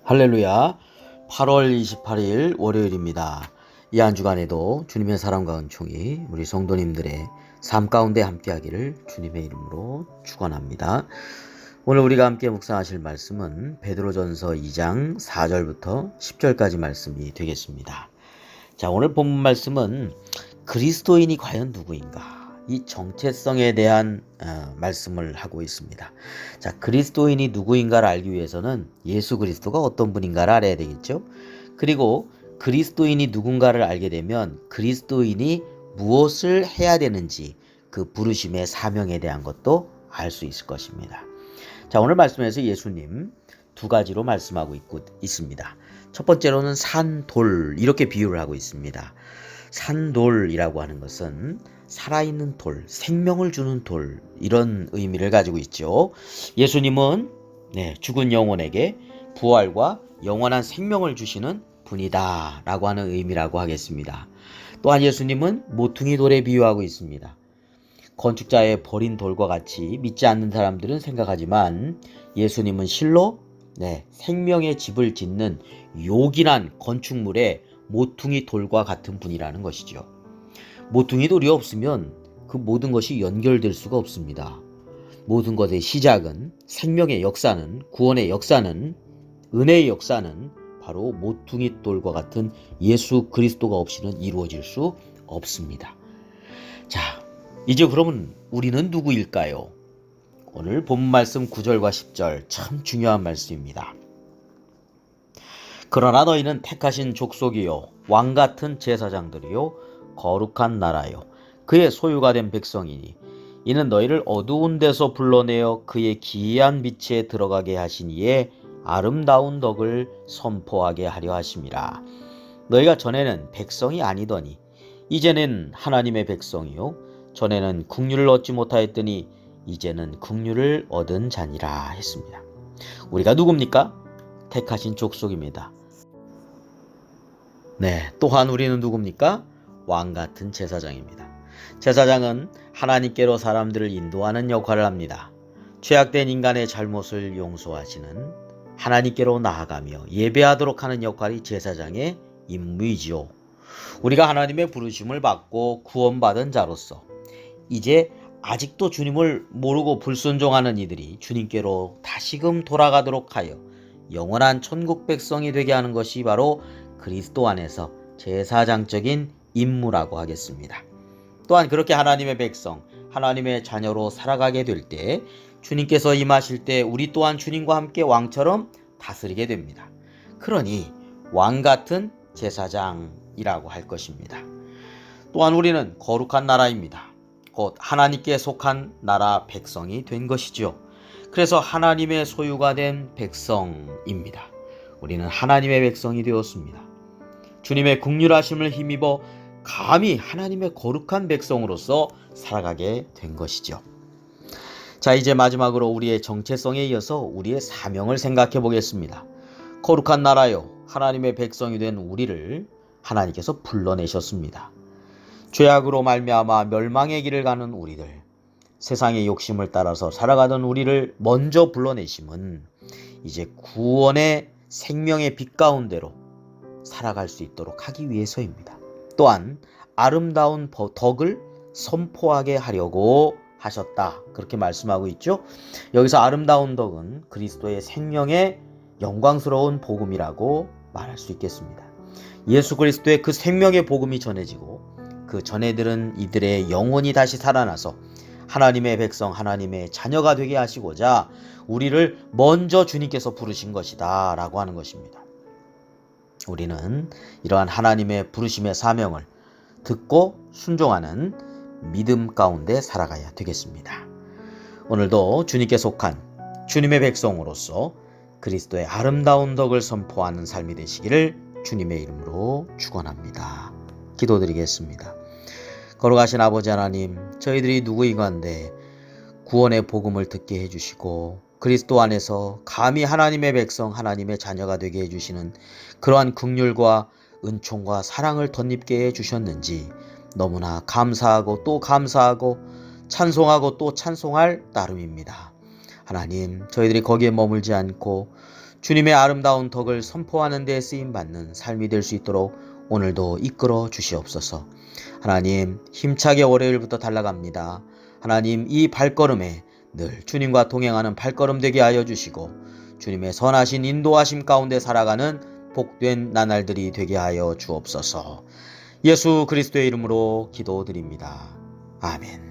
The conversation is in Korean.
할렐루야. 8월 28일 월요일입니다. 이 한 주간에도 주님의 사랑과 은총이 우리 성도님들의 삶 가운데 함께하기를 주님의 이름으로 축원합니다. 오늘 우리가 함께 묵상하실 말씀은 베드로전서 2장 4절부터 10절까지 말씀이 되겠습니다. 자, 오늘 본문 말씀은 그리스도인이 과연 누구인가? 이 정체성에 대한 말씀을 하고 있습니다. 자, 그리스도인이 누구인가를 알기 위해서는 예수 그리스도가 어떤 분인가를 알아야 되겠죠. 그리고 그리스도인이 누군가를 알게 되면 그리스도인이 무엇을 해야 되는지 그 부르심의 사명에 대한 것도 알 수 있을 것입니다. 자, 오늘 말씀에서 예수님 두 가지로 말씀하고 있습니다. 첫 번째로는 산돌, 이렇게 비유를 하고 있습니다. 산돌이라고 하는 것은 살아있는 돌, 생명을 주는 돌, 이런 의미를 가지고 있죠. 예수님은 죽은 영혼에게 부활과 영원한 생명을 주시는 분이다 라고 하는 의미라고 하겠습니다. 또한 예수님은 모퉁이 돌에 비유하고 있습니다. 건축자의 버린 돌과 같이 믿지 않는 사람들은 생각하지만 예수님은 실로 생명의 집을 짓는 요긴한 건축물의 모퉁이 돌과 같은 분이라는 것이죠. 모퉁이 돌이 없으면 그 모든 것이 연결될 수가 없습니다. 모든 것의 시작은, 생명의 역사는, 구원의 역사는, 은혜의 역사는 바로 모퉁이 돌과 같은 예수 그리스도가 없이는 이루어질 수 없습니다. 자, 이제 그러면 우리는 누구일까요? 오늘 본문 말씀 9절과 10절 참 중요한 말씀입니다. 그러나 너희는 택하신 족속이요 왕같은 제사장들이요 거룩한 나라요 그의 소유가 된 백성이니 이는 너희를 어두운 데서 불러내어 그의 기이한 빛에 들어가게 하신 이의 아름다운 덕을 선포하게 하려 하심이라. 너희가 전에는 백성이 아니더니 이제는 하나님의 백성이요 전에는 국류를 얻지 못하였더니 이제는 국류를 얻은 자니라 했습니다. 우리가 누굽니까? 택하신 족속입니다. 또한 우리는 누굽니까? 왕같은 제사장입니다. 제사장은 하나님께로 사람들을 인도하는 역할을 합니다. 죄악된 인간의 잘못을 용서하시는, 하나님께로 나아가며 예배하도록 하는 역할이 제사장의 임무이지요. 우리가 하나님의 부르심을 받고 구원받은 자로서 이제 아직도 주님을 모르고 불순종하는 이들이 주님께로 다시금 돌아가도록 하여 영원한 천국 백성이 되게 하는 것이 바로 그리스도 안에서 제사장적인 임무라고 하겠습니다. 또한 그렇게 하나님의 백성, 하나님의 자녀로 살아가게 될 때 주님께서 임하실 때 우리 또한 주님과 함께 왕처럼 다스리게 됩니다. 그러니 왕같은 제사장이라고 할 것입니다. 또한 우리는 거룩한 나라입니다. 곧 하나님께 속한 나라 백성이 된 것이죠. 그래서 하나님의 소유가 된 백성입니다. 우리는 하나님의 백성이 되었습니다. 주님의 긍휼하심을 힘입어 감히 하나님의 거룩한 백성으로서 살아가게 된 것이죠. 자, 이제 마지막으로 우리의 정체성에 이어서 우리의 사명을 생각해 보겠습니다. 거룩한 나라요 하나님의 백성이 된 우리를 하나님께서 불러내셨습니다. 죄악으로 말미암아 멸망의 길을 가는 우리들, 세상의 욕심을 따라서 살아가던 우리를 먼저 불러내심은 이제 구원의 생명의 빛 가운데로 살아갈 수 있도록 하기 위해서입니다. 또한 아름다운 덕을 선포하게 하려고 하셨다. 그렇게 말씀하고 있죠. 여기서 아름다운 덕은 그리스도의 생명의 영광스러운 복음이라고 말할 수 있겠습니다. 예수 그리스도의 그 생명의 복음이 전해지고 그 전해들은 이들의 영혼이 다시 살아나서 하나님의 백성, 하나님의 자녀가 되게 하시고자 우리를 먼저 주님께서 부르신 것이다 라고 하는 것입니다. 우리는 이러한 하나님의 부르심의 사명을 듣고 순종하는 믿음 가운데 살아가야 되겠습니다. 오늘도 주님께 속한 주님의 백성으로서 그리스도의 아름다운 덕을 선포하는 삶이 되시기를 주님의 이름으로 축원합니다. 기도드리겠습니다. 거룩하신 아버지 하나님, 저희들이 누구이건데 구원의 복음을 듣게 해주시고 그리스도 안에서 감히 하나님의 백성, 하나님의 자녀가 되게 해주시는 그러한 긍휼과 은총과 사랑을 덧입게 해주셨는지 너무나 감사하고 또 감사하고 찬송하고 또 찬송할 따름입니다. 하나님, 저희들이 거기에 머물지 않고 주님의 아름다운 덕을 선포하는 데 쓰임받는 삶이 될 수 있도록 오늘도 이끌어 주시옵소서. 하나님, 힘차게 월요일부터 달려갑니다. 하나님, 이 발걸음에 늘 주님과 동행하는 발걸음 되게 하여 주시고 주님의 선하신 인도하심 가운데 살아가는 복된 나날들이 되게 하여 주옵소서. 예수 그리스도의 이름으로 기도드립니다. 아멘.